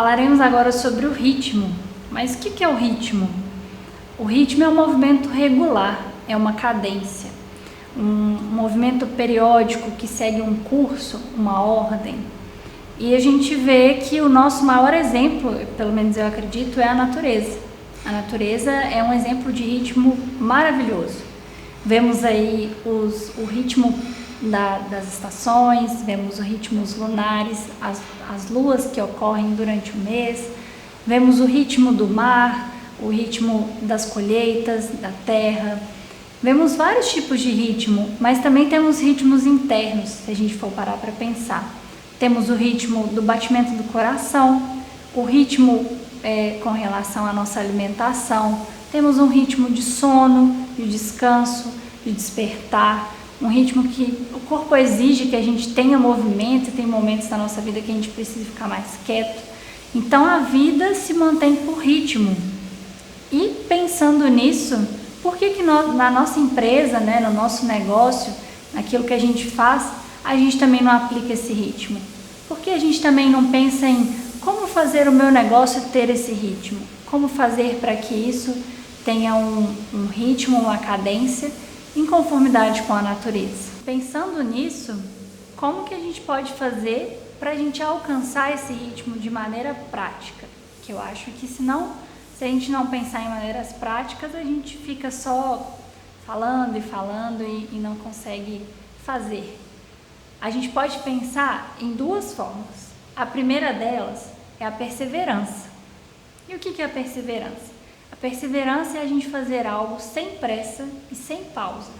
Falaremos agora sobre o ritmo. Mas o que é o ritmo? O ritmo é um movimento regular, é uma cadência, um movimento periódico que segue um curso, uma ordem. E a gente vê que o nosso maior exemplo, pelo menos eu acredito, é a natureza. A natureza é um exemplo de ritmo maravilhoso. Vemos aí o ritmo das estações, vemos os ritmos lunares, as luas que ocorrem durante o mês, vemos o ritmo do mar, o ritmo das colheitas, da terra. Vemos vários tipos de ritmo, mas também temos ritmos internos, se a gente for parar para pensar. Temos o ritmo do batimento do coração, o ritmo com relação à nossa alimentação, temos um ritmo de sono, de descanso, de despertar, um ritmo que o corpo exige que a gente tenha movimento, e tem momentos na nossa vida que a gente precisa ficar mais quieto. Então a vida se mantém por ritmo. E pensando nisso, por que nós, na nossa empresa, no nosso negócio, naquilo que a gente faz, a gente também não aplica esse ritmo? Por que a gente também não pensa em como fazer o meu negócio ter esse ritmo? Como fazer para que isso tenha um ritmo, uma cadência em conformidade com a natureza? Pensando nisso, como que a gente pode fazer para a gente alcançar esse ritmo de maneira prática? Que eu acho que se a gente não pensar em maneiras práticas, a gente fica só falando e não consegue fazer. A gente pode pensar em duas formas. A primeira delas é a perseverança. E o que é a perseverança? A perseverança é a gente fazer algo sem pressa e sem pausa.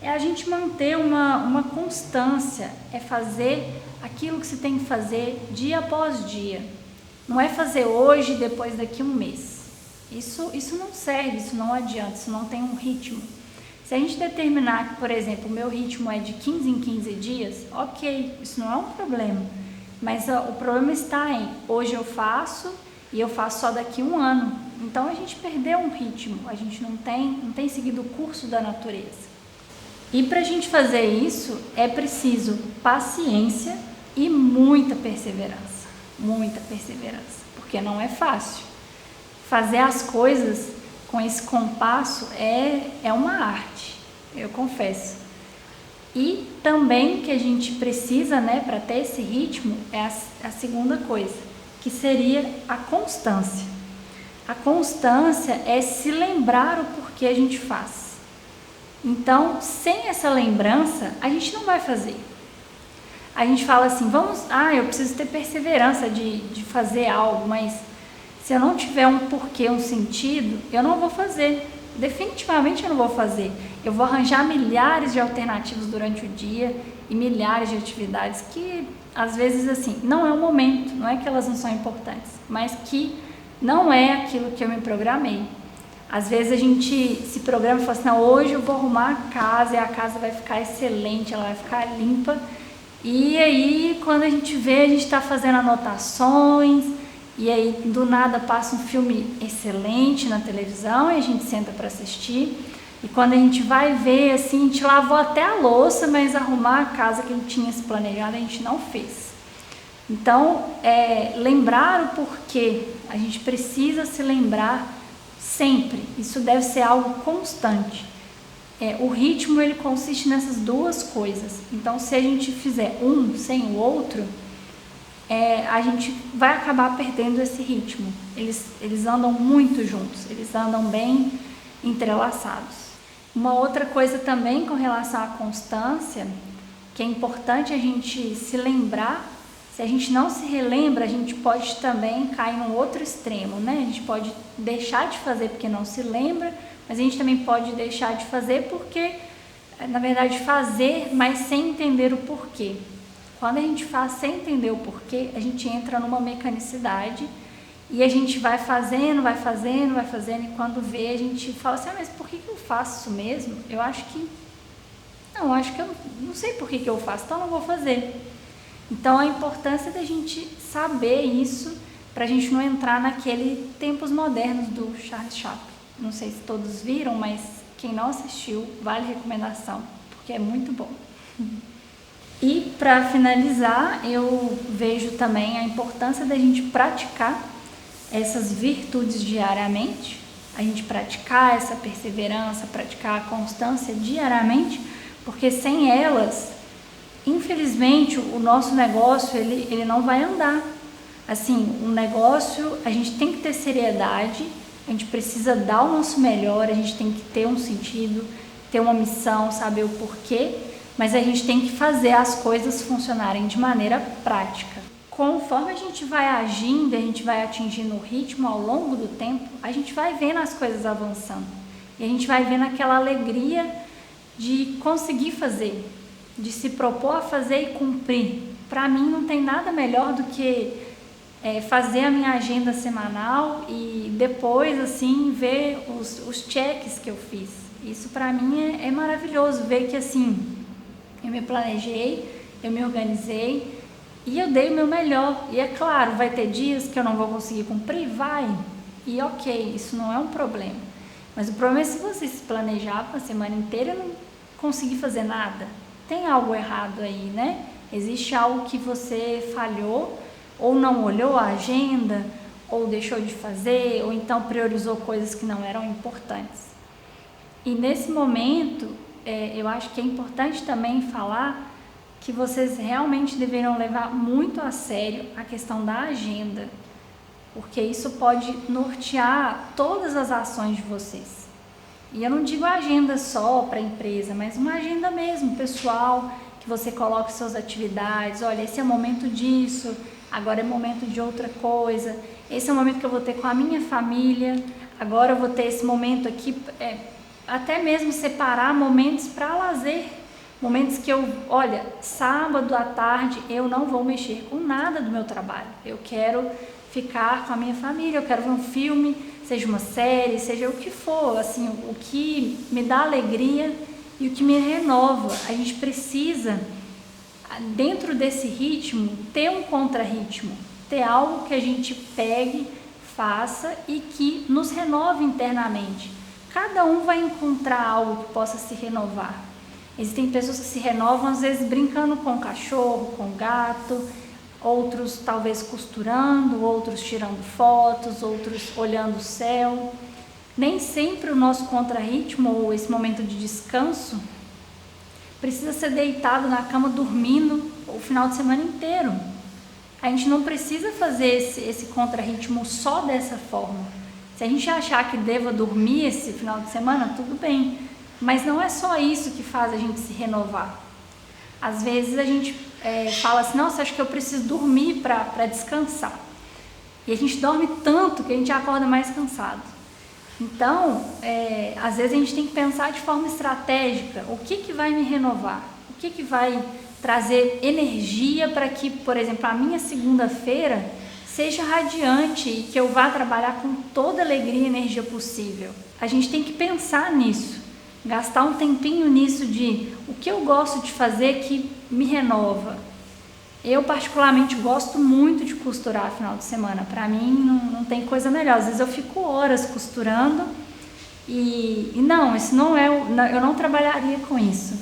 É a gente manter uma constância, é fazer aquilo que se tem que fazer dia após dia. Não é fazer hoje e depois daqui um mês. Isso não serve, isso não adianta, isso não tem um ritmo. Se a gente determinar que, por exemplo, o meu ritmo é de 15 em 15 dias, ok, isso não é um problema. Mas o problema está em hoje eu faço e eu faço só daqui um ano. Então a gente perdeu um ritmo, a gente não tem seguido o curso da natureza. E para a gente fazer isso é preciso paciência e muita perseverança, porque não é fácil. Fazer as coisas com esse compasso é uma arte, eu confesso. E também que a gente precisa, para ter esse ritmo, é a segunda coisa, que seria a constância. A constância é se lembrar o porquê a gente faz. Então, sem essa lembrança, a gente não vai fazer. A gente fala assim, eu preciso ter perseverança de fazer algo, mas se eu não tiver um porquê, um sentido, eu não vou fazer. Definitivamente eu não vou fazer. Eu vou arranjar milhares de alternativas durante o dia e milhares de atividades que, às vezes, assim, não é o momento, não é que elas não são importantes, mas que não é aquilo que eu me programei. Às vezes a gente se programa e fala assim, não, hoje eu vou arrumar a casa e a casa vai ficar excelente, ela vai ficar limpa. E aí, quando a gente vê, a gente está fazendo anotações, e aí do nada passa um filme excelente na televisão e a gente senta para assistir. E quando a gente vai ver, assim, a gente lavou até a louça, mas arrumar a casa que a gente tinha se planejado, a gente não fez. Então, lembrar o porquê, a gente precisa se lembrar sempre, isso deve ser algo constante. O ritmo, ele consiste nessas duas coisas. Então, se a gente fizer um sem o outro, a gente vai acabar perdendo esse ritmo. Eles andam muito juntos, eles andam bem entrelaçados. Uma outra coisa também com relação à constância, que é importante a gente se lembrar. Se a gente não se relembra, a gente pode também cair num outro extremo, A gente pode deixar de fazer porque não se lembra, mas a gente também pode deixar de fazer porque, na verdade, fazer, mas sem entender o porquê. Quando a gente faz sem entender o porquê, a gente entra numa mecanicidade e a gente vai fazendo, e quando vê, a gente fala assim, mas por que eu faço isso mesmo? Eu acho que eu não sei por que eu faço, então não vou fazer. Então, a importância da gente saber isso para a gente não entrar naquele Tempos Modernos do Charles Chaplin. Não sei se todos viram, mas quem não assistiu, vale recomendação, porque é muito bom. E para finalizar, eu vejo também a importância da gente praticar essas virtudes diariamente, a gente praticar essa perseverança, praticar a constância diariamente, porque sem elas, infelizmente, o nosso negócio ele não vai andar. Assim, o negócio, a gente tem que ter seriedade, a gente precisa dar o nosso melhor, a gente tem que ter um sentido, ter uma missão, saber o porquê, mas a gente tem que fazer as coisas funcionarem de maneira prática. Conforme a gente vai agindo, a gente vai atingindo o ritmo ao longo do tempo, a gente vai vendo as coisas avançando. E a gente vai vendo aquela alegria de conseguir fazer, de se propor a fazer e cumprir. Para mim não tem nada melhor do que fazer a minha agenda semanal e depois assim ver os cheques que eu fiz. Isso para mim é maravilhoso, ver que assim, eu me planejei, eu me organizei e eu dei o meu melhor. E é claro, vai ter dias que eu não vou conseguir cumprir? Vai. E ok, isso não é um problema. Mas o problema é se você se planejar a semana inteira e não conseguir fazer nada. Tem algo errado aí, né? Existe algo que você falhou, ou não olhou a agenda, ou deixou de fazer, ou então priorizou coisas que não eram importantes. E nesse momento, eu acho que é importante também falar que vocês realmente deveriam levar muito a sério a questão da agenda, porque isso pode nortear todas as ações de vocês. E eu não digo agenda só para a empresa, mas uma agenda mesmo, pessoal, que você coloque suas atividades. Olha, esse é o momento disso, agora é momento de outra coisa, esse é o momento que eu vou ter com a minha família, agora eu vou ter esse momento aqui, até mesmo separar momentos para lazer. Momentos que olha, sábado à tarde eu não vou mexer com nada do meu trabalho. Eu quero ficar com a minha família, eu quero ver um filme, seja uma série, seja o que for, assim, o que me dá alegria e o que me renova. A gente precisa, dentro desse ritmo, ter um contra-ritmo, ter algo que a gente pegue, faça e que nos renove internamente. Cada um vai encontrar algo que possa se renovar. Existem pessoas que se renovam, às vezes, brincando com o cachorro, com o gato, outros talvez costurando, outros tirando fotos, outros olhando o céu. Nem sempre o nosso contra-ritmo ou esse momento de descanso precisa ser deitado na cama dormindo o final de semana inteiro. A gente não precisa fazer esse contra-ritmo só dessa forma. Se a gente achar que deva dormir esse final de semana, tudo bem. Mas não é só isso que faz a gente se renovar. Às vezes a gente fala assim, nossa, acho que eu preciso dormir para descansar. E a gente dorme tanto que a gente acorda mais cansado. Então, às vezes a gente tem que pensar de forma estratégica, o que vai me renovar? O que vai trazer energia para que, por exemplo, a minha segunda-feira seja radiante e que eu vá trabalhar com toda a alegria e energia possível. A gente tem que pensar nisso. Gastar um tempinho nisso de o que eu gosto de fazer que me renova. Eu particularmente gosto muito de costurar final de semana. Para mim não tem coisa melhor. Às vezes eu fico horas costurando e não, isso não é, eu não trabalharia com isso.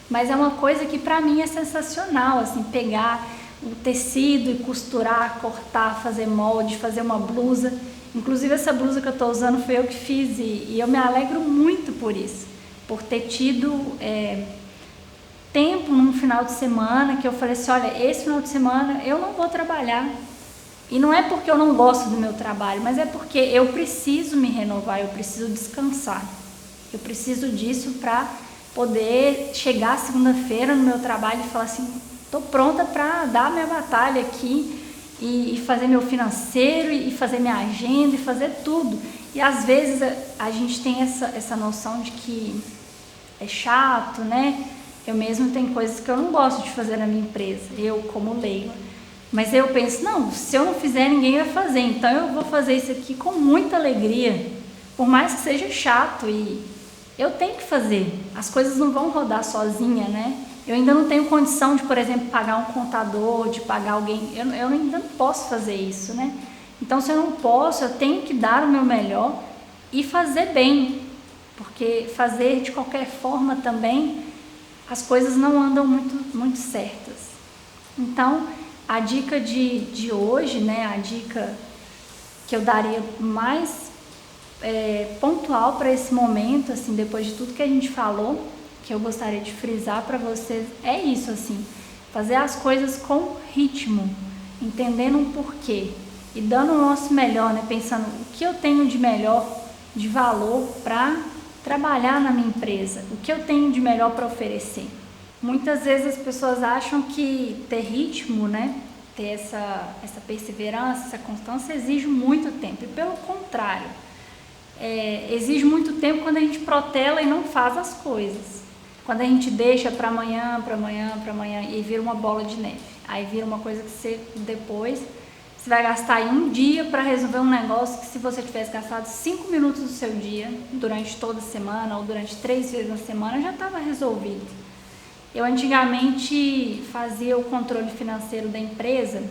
Mas é uma coisa que para mim é sensacional, assim, pegar o tecido e costurar, cortar, fazer molde, fazer uma blusa. Inclusive essa blusa que eu estou usando foi eu que fiz e eu me alegro muito por isso, por ter tido tempo num final de semana que eu falei assim, olha, esse final de semana eu não vou trabalhar. E não é porque eu não gosto do meu trabalho, mas é porque eu preciso me renovar, eu preciso descansar. Eu preciso disso para poder chegar segunda-feira no meu trabalho e falar assim, estou pronta para dar a minha batalha aqui, e fazer meu financeiro, e fazer minha agenda, e fazer tudo. E às vezes a gente tem essa noção de que é chato, né? Eu mesmo tenho coisas que eu não gosto de fazer na minha empresa, eu como Leila. Mas eu penso, não, se eu não fizer, ninguém vai fazer, então eu vou fazer isso aqui com muita alegria, por mais que seja chato, e eu tenho que fazer. As coisas não vão rodar sozinha, né? Eu ainda não tenho condição de, por exemplo, pagar um contador, de pagar alguém. Eu ainda não posso fazer isso, né? Então, se eu não posso, eu tenho que dar o meu melhor e fazer bem. Porque fazer de qualquer forma também as coisas não andam muito certas. Então, a dica de hoje, né, a dica que eu daria mais pontual para esse momento, assim, depois de tudo que a gente falou, que eu gostaria de frisar para vocês, é isso, assim, fazer as coisas com ritmo, entendendo o porquê e dando o nosso melhor, né, pensando o que eu tenho de melhor, de valor para trabalhar na minha empresa, o que eu tenho de melhor para oferecer. Muitas vezes as pessoas acham que ter ritmo, né, ter essa perseverança, essa constância exige muito tempo, e pelo contrário, exige muito tempo quando a gente protela e não faz as coisas. Quando a gente deixa para amanhã e vira uma bola de neve. Aí vira uma coisa que você depois você vai gastar aí um dia para resolver um negócio que, se você tivesse gastado 5 minutos do seu dia durante toda a semana ou durante 3 vezes na semana, já estava resolvido. Eu antigamente fazia o controle financeiro da empresa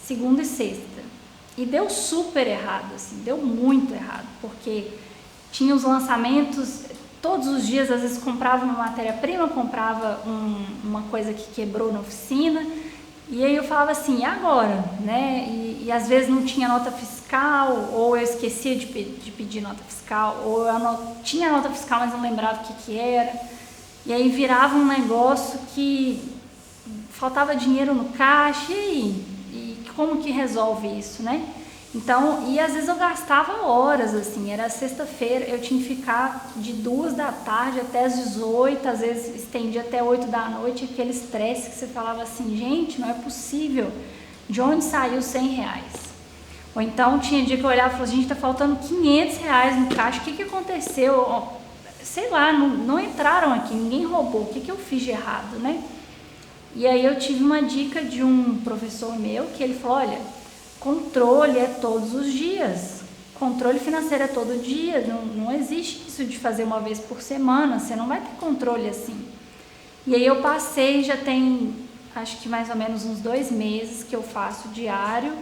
segunda e sexta. E deu super errado, assim, deu muito errado, porque tinha os lançamentos todos os dias, às vezes comprava uma matéria-prima, comprava uma coisa que quebrou na oficina, e aí eu falava assim, e agora? Né? E às vezes não tinha nota fiscal, ou eu esquecia de pedir nota fiscal, ou eu tinha nota fiscal, mas não lembrava o que era, e aí virava um negócio que faltava dinheiro no caixa, e aí? E como que resolve isso, né? Então, e às vezes eu gastava horas, assim, era sexta-feira, eu tinha que ficar de 2 da tarde até as 18, às vezes estendia até 8 da noite, aquele estresse que você falava assim, gente, não é possível, de onde saiu R$100? Ou então tinha dia que eu olhava e falava, gente, tá faltando R$500 no caixa, o que aconteceu? Sei lá, não entraram aqui, ninguém roubou, o que eu fiz de errado, né? E aí eu tive uma dica de um professor meu, que ele falou, olha, controle é todos os dias, controle financeiro é todo dia, não existe isso de fazer uma vez por semana, você não vai ter controle assim. E aí eu passei, já tem acho que mais ou menos uns 2 meses que eu faço diário,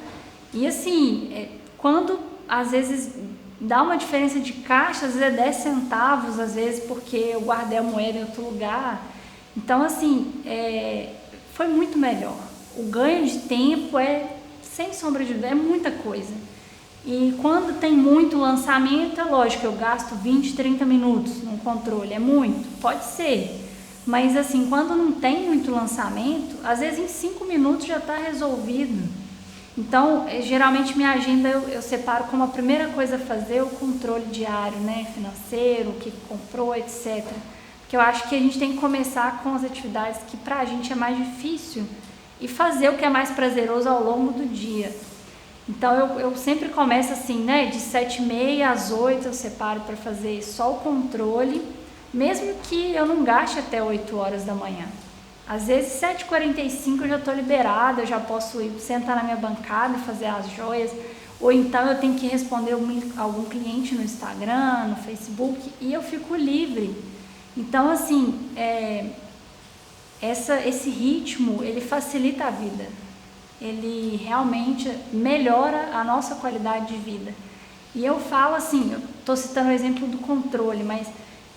e assim, quando às vezes dá uma diferença de caixa, às vezes é 10 centavos, às vezes porque eu guardei a moeda em outro lugar, então assim, foi muito melhor. O ganho de tempo sem sombra de dúvida, é muita coisa. E quando tem muito lançamento, é lógico, eu gasto 20, 30 minutos no controle, é muito, pode ser. Mas assim, quando não tem muito lançamento, às vezes em 5 minutos já está resolvido. Então, geralmente minha agenda eu separo como a primeira coisa a fazer o controle diário, né, financeiro, o que comprou, etc. Porque eu acho que a gente tem que começar com as atividades que pra gente é mais difícil e fazer o que é mais prazeroso ao longo do dia. Então eu sempre começo assim, né, de 7h30 às 8 eu separo para fazer só o controle, mesmo que eu não gaste até 8 horas da manhã. Às vezes 7h45 eu já estou liberada, eu já posso ir sentar na minha bancada e fazer as joias, ou então eu tenho que responder algum cliente no Instagram, no Facebook, e eu fico livre. Então assim, esse ritmo, ele facilita a vida, ele realmente melhora a nossa qualidade de vida. E eu falo assim, eu estou citando o exemplo do controle, mas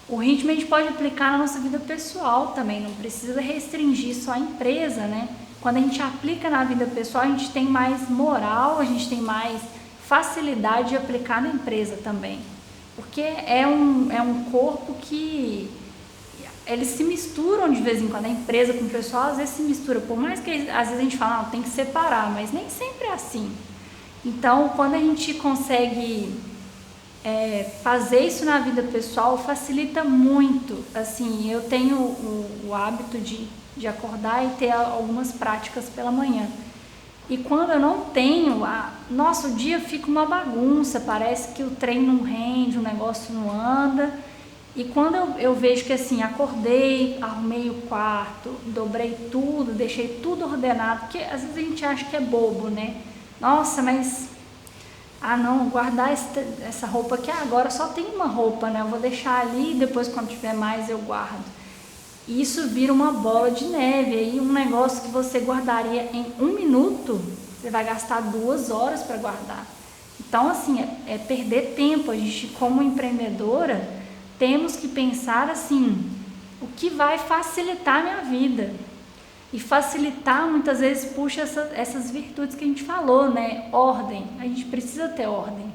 o ritmo a gente pode aplicar na nossa vida pessoal também, não precisa restringir só a empresa, né? Quando a gente aplica na vida pessoal, a gente tem mais moral, a gente tem mais facilidade de aplicar na empresa também, porque é um corpo que eles se misturam de vez em quando, a empresa com o pessoal às vezes se mistura, por mais que às vezes a gente fala, não, tem que separar, mas nem sempre é assim. Então, quando a gente consegue fazer isso na vida pessoal, facilita muito. Assim, eu tenho o hábito de acordar e ter algumas práticas pela manhã. E quando eu não tenho, nossa, o dia fica uma bagunça, parece que o trem não rende, o negócio não anda. E quando eu vejo que assim, acordei, arrumei o quarto, dobrei tudo, deixei tudo ordenado, porque às vezes a gente acha que é bobo, né? Nossa, mas, não, guardar essa roupa aqui, agora só tem uma roupa, né? Eu vou deixar ali e depois quando tiver mais eu guardo. E isso vira uma bola de neve, aí um negócio que você guardaria em 1 minuto, você vai gastar 2 horas para guardar. Então assim, é perder tempo. A gente, como empreendedora, temos que pensar assim, o que vai facilitar a minha vida. E facilitar muitas vezes puxa essas virtudes que a gente falou, né? Ordem, a gente precisa ter ordem.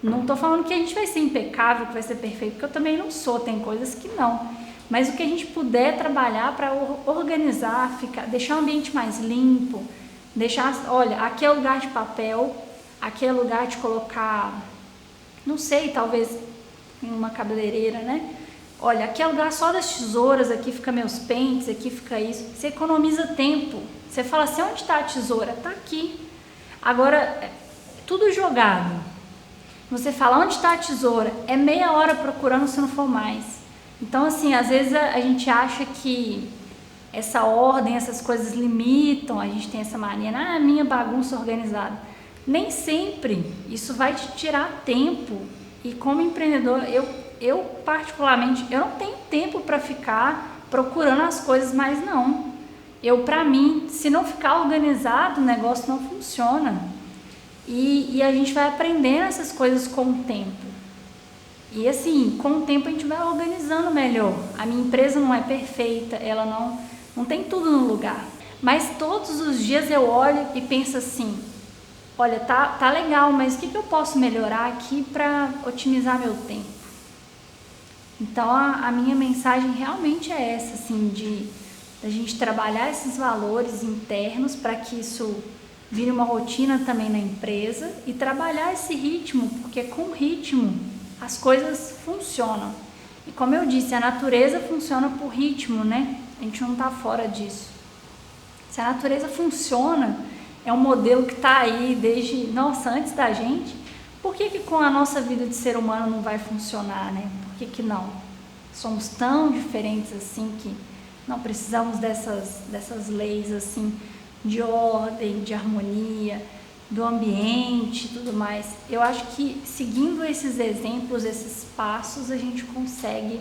Não estou falando que a gente vai ser impecável, que vai ser perfeito, porque eu também não sou, tem coisas que não. Mas o que a gente puder trabalhar para organizar, deixar o ambiente mais limpo, olha, aqui é o lugar de papel, aqui é o lugar de colocar, não sei, talvez uma cabeleireira, né? Olha, aqui é o lugar só das tesouras, aqui fica meus pentes, aqui fica isso. Você economiza tempo. Você fala assim, onde está a tesoura? Está aqui. Agora, tudo jogado. Você fala, onde está a tesoura? É meia hora procurando se não for mais. Então, assim, às vezes a gente acha que essa ordem, essas coisas limitam, a gente tem essa mania, minha bagunça organizada. Nem sempre isso vai te tirar tempo. E como empreendedor, eu particularmente, eu não tenho tempo para ficar procurando as coisas mais não. Para mim, se não ficar organizado, o negócio não funciona. E a gente vai aprendendo essas coisas com o tempo. E assim, com o tempo a gente vai organizando melhor. A minha empresa não é perfeita, ela não tem tudo no lugar. Mas todos os dias eu olho e penso assim, olha, tá legal, mas o que eu posso melhorar aqui para otimizar meu tempo? Então a minha mensagem realmente é essa, assim, da gente trabalhar esses valores internos para que isso vire uma rotina também na empresa e trabalhar esse ritmo, porque com ritmo as coisas funcionam. E como eu disse, a natureza funciona por ritmo, né? A gente não está fora disso. Se a natureza funciona, é um modelo que está aí desde, antes da gente, por que com a nossa vida de ser humano não vai funcionar, né? Por que não? Somos tão diferentes assim que não precisamos dessas leis assim de ordem, de harmonia, do ambiente e tudo mais. Eu acho que seguindo esses exemplos, esses passos, a gente consegue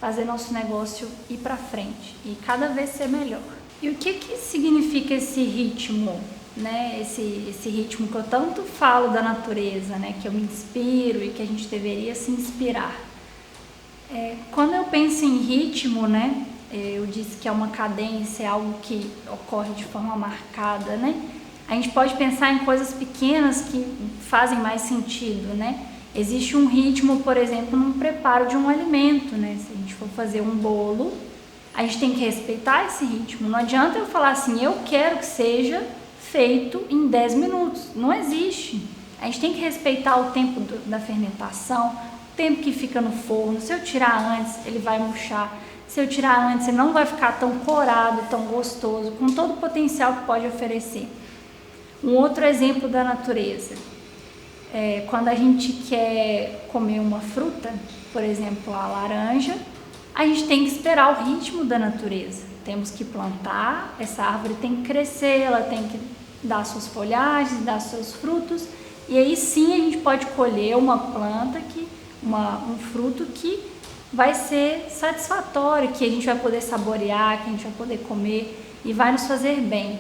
fazer nosso negócio ir para frente e cada vez ser melhor. E o que significa esse ritmo, né? Esse ritmo que eu tanto falo da natureza, né? Que eu me inspiro e que a gente deveria se inspirar. Quando eu penso em ritmo, né? Eu disse que é uma cadência, é algo que ocorre de forma marcada, né? A gente pode pensar em coisas pequenas que fazem mais sentido, né? Existe um ritmo, por exemplo, no preparo de um alimento, né? Se a gente for fazer um bolo, a gente tem que respeitar esse ritmo. Não adianta eu falar assim, eu quero que seja feito em 10 minutos. Não existe. A gente tem que respeitar o tempo da fermentação, o tempo que fica no forno. Se eu tirar antes, ele vai murchar. Se eu tirar antes, ele não vai ficar tão corado, tão gostoso, com todo o potencial que pode oferecer. Um outro exemplo da natureza. Quando a gente quer comer uma fruta, por exemplo, a laranja, a gente tem que esperar o ritmo da natureza. Temos que plantar, essa árvore tem que crescer, ela tem que dar suas folhagens, dar seus frutos, e aí sim a gente pode colher uma planta, um fruto que vai ser satisfatório, que a gente vai poder saborear, que a gente vai poder comer e vai nos fazer bem.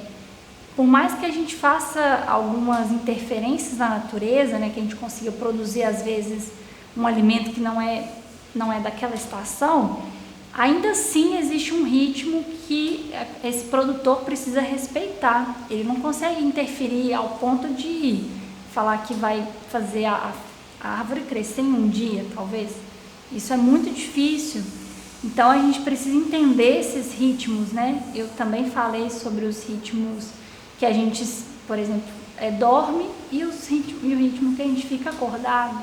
Por mais que a gente faça algumas interferências na natureza, né, que a gente consiga produzir às vezes um alimento que não é daquela estação, ainda assim existe um ritmo que esse produtor precisa respeitar. Ele não consegue interferir ao ponto de falar que vai fazer a árvore crescer em um dia, talvez. Isso é muito difícil. Então a gente precisa entender esses ritmos, né? Eu também falei sobre os ritmos que a gente, por exemplo, dorme e o ritmo que a gente fica acordado.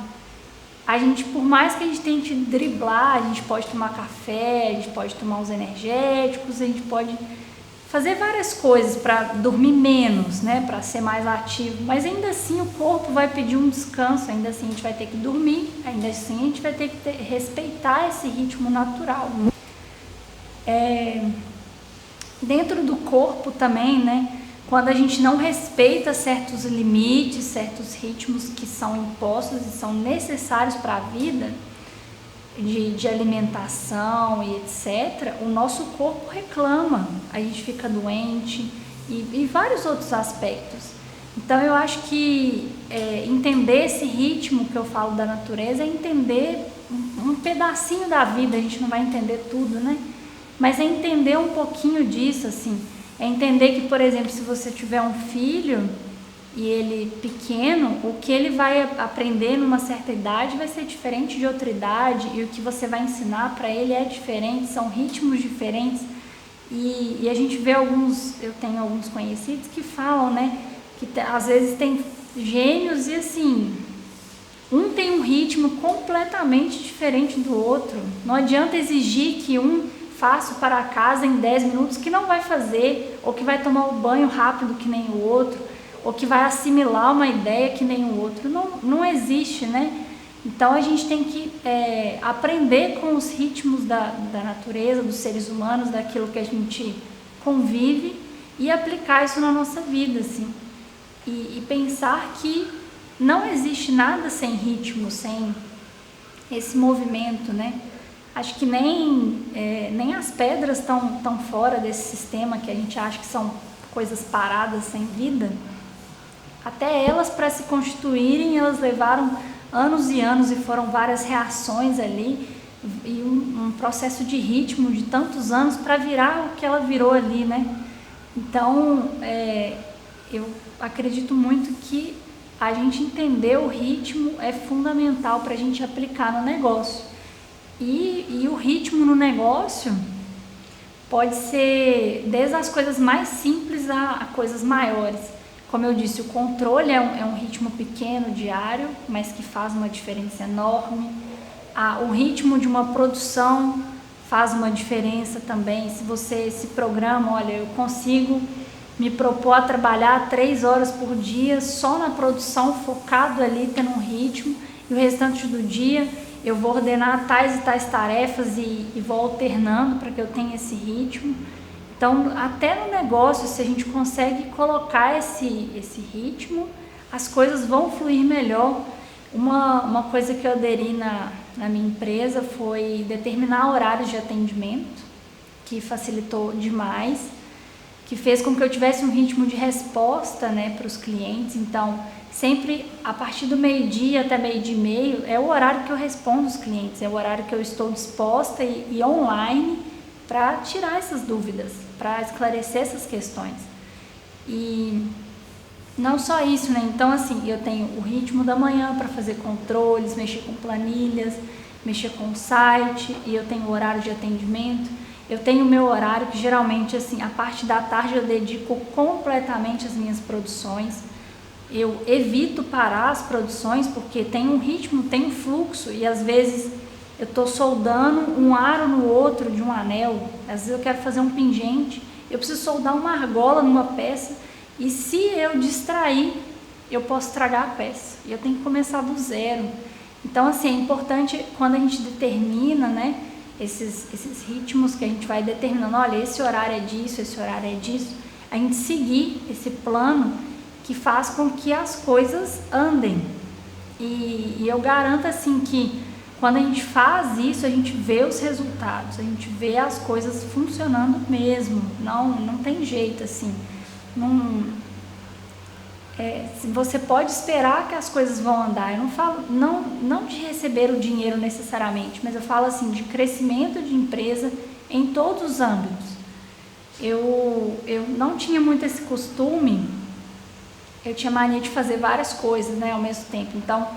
A gente, por mais que a gente tente driblar, a gente pode tomar café, a gente pode tomar os energéticos, a gente pode fazer várias coisas para dormir menos, né, para ser mais ativo, mas ainda assim o corpo vai pedir um descanso, ainda assim a gente vai ter que dormir, ainda assim a gente vai ter que respeitar esse ritmo natural. Dentro do corpo também, né, quando a gente não respeita certos limites, certos ritmos que são impostos e são necessários para a vida, de alimentação e etc., o nosso corpo reclama, a gente fica doente e vários outros aspectos. Então eu acho que entender esse ritmo que eu falo da natureza é entender um pedacinho da vida, a gente não vai entender tudo, né? Mas é entender um pouquinho disso, assim. É entender que, por exemplo, se você tiver um filho e ele pequeno, o que ele vai aprender numa certa idade vai ser diferente de outra idade, e o que você vai ensinar para ele é diferente, são ritmos diferentes. E a gente vê eu tenho alguns conhecidos que falam, né, que às vezes tem gênios e assim, um tem um ritmo completamente diferente do outro. Não adianta exigir que um faça para casa em 10 minutos, que não vai fazer, ou que vai tomar o banho rápido que nem o outro, ou que vai assimilar uma ideia que nem o outro. Não existe, né? Então a gente tem que aprender com os ritmos da natureza, dos seres humanos, daquilo que a gente convive, e aplicar isso na nossa vida, assim. E pensar que não existe nada sem ritmo, sem esse movimento, né? Acho que nem as pedras estão fora desse sistema que a gente acha que são coisas paradas, sem vida. Até elas, para se constituírem, elas levaram anos e anos, e foram várias reações ali, e um processo de ritmo de tantos anos para virar o que ela virou ali, né? Então, eu acredito muito que a gente entender o ritmo é fundamental para a gente aplicar no negócio. E o ritmo no negócio pode ser desde as coisas mais simples a coisas maiores. Como eu disse, o controle é um ritmo pequeno, diário, mas que faz uma diferença enorme. O ritmo de uma produção faz uma diferença também. Se você se programa, olha, eu consigo me propor a trabalhar 3 horas por dia só na produção, focado ali, tendo um ritmo, e o restante do dia eu vou ordenar tais e tais tarefas e vou alternando para que eu tenha esse ritmo. Então, até no negócio, se a gente consegue colocar esse ritmo, as coisas vão fluir melhor. Uma coisa que eu aderi na minha empresa foi determinar horários de atendimento, que facilitou demais, que fez com que eu tivesse um ritmo de resposta, né, para os clientes. Então, sempre a partir do meio-dia até meio-dia e meio é o horário que eu respondo os clientes, é o horário que eu estou disposta e online para tirar essas dúvidas, para esclarecer essas questões. E não só isso, né? Então, assim, eu tenho o ritmo da manhã para fazer controles, mexer com planilhas, mexer com o site, e eu tenho o horário de atendimento. Eu tenho o meu horário que geralmente, assim, a parte da tarde eu dedico completamente às minhas produções. Eu evito parar as produções porque tem um ritmo, tem um fluxo, e às vezes eu estou soldando um aro no outro de um anel, às vezes eu quero fazer um pingente, eu preciso soldar uma argola numa peça, e se eu distrair, eu posso estragar a peça, e eu tenho que começar do zero. Então, assim, é importante quando a gente determina, né, esses ritmos que a gente vai determinando, olha, esse horário é disso, esse horário é disso, a gente seguir esse plano que faz com que as coisas andem. E eu garanto, assim, que quando a gente faz isso, a gente vê os resultados, a gente vê as coisas funcionando mesmo, não tem jeito, assim. Você pode esperar que as coisas vão andar. Eu não falo não de receber o dinheiro necessariamente, mas eu falo assim de crescimento de empresa em todos os âmbitos. Eu não tinha muito esse costume, eu tinha mania de fazer várias coisas, né, ao mesmo tempo. Então,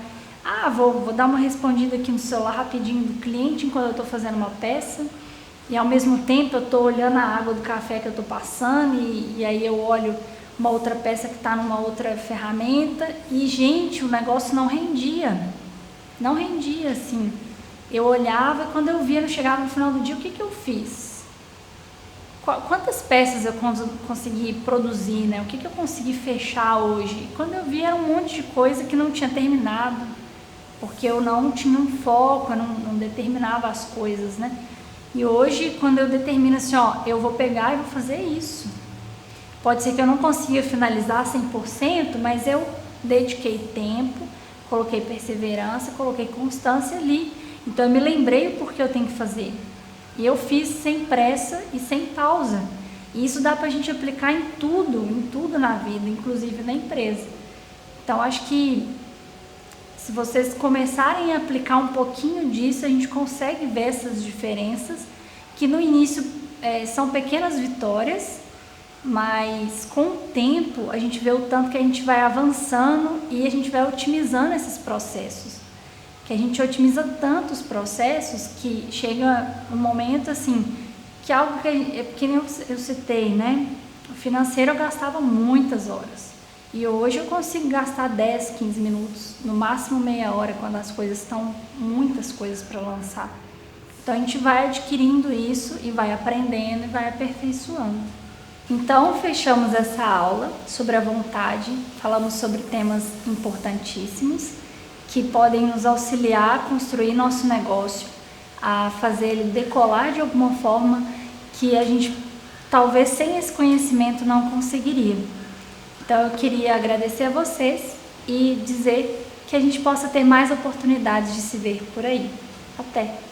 vou dar uma respondida aqui no celular rapidinho do cliente enquanto eu estou fazendo uma peça, e ao mesmo tempo eu estou olhando a água do café que eu estou passando, e aí eu olho uma outra peça que está numa outra ferramenta, e, gente, o negócio não rendia, assim. Eu olhava, quando eu via, eu chegava no final do dia, o que eu fiz? Quantas peças eu consegui produzir, né? O que eu consegui fechar hoje? Quando eu via, era um monte de coisa que não tinha terminado, porque eu não tinha um foco, eu não determinava as coisas, né? E hoje, quando eu determino assim, eu vou pegar e vou fazer isso. Pode ser que eu não consiga finalizar 100%, mas eu dediquei tempo, coloquei perseverança, coloquei constância ali. Então eu me lembrei o porquê eu tenho que fazer. E eu fiz sem pressa e sem pausa. E isso dá pra gente aplicar em tudo na vida, inclusive na empresa. Então acho que Se vocês começarem a aplicar um pouquinho disso, a gente consegue ver essas diferenças, que no início são pequenas vitórias, mas com o tempo a gente vê o tanto que a gente vai avançando e a gente vai otimizando esses processos. Que a gente otimiza tanto os processos que chega um momento assim, que algo que nem eu citei, né? O financeiro eu gastava muitas horas. E hoje eu consigo gastar 10, 15 minutos, no máximo meia hora, quando as coisas estão muitas coisas para lançar. Então a gente vai adquirindo isso e vai aprendendo e vai aperfeiçoando. Então fechamos essa aula sobre a vontade, falamos sobre temas importantíssimos que podem nos auxiliar a construir nosso negócio, a fazer ele decolar de alguma forma que a gente talvez sem esse conhecimento não conseguiria. Então eu queria agradecer a vocês e dizer que a gente possa ter mais oportunidades de se ver por aí. Até!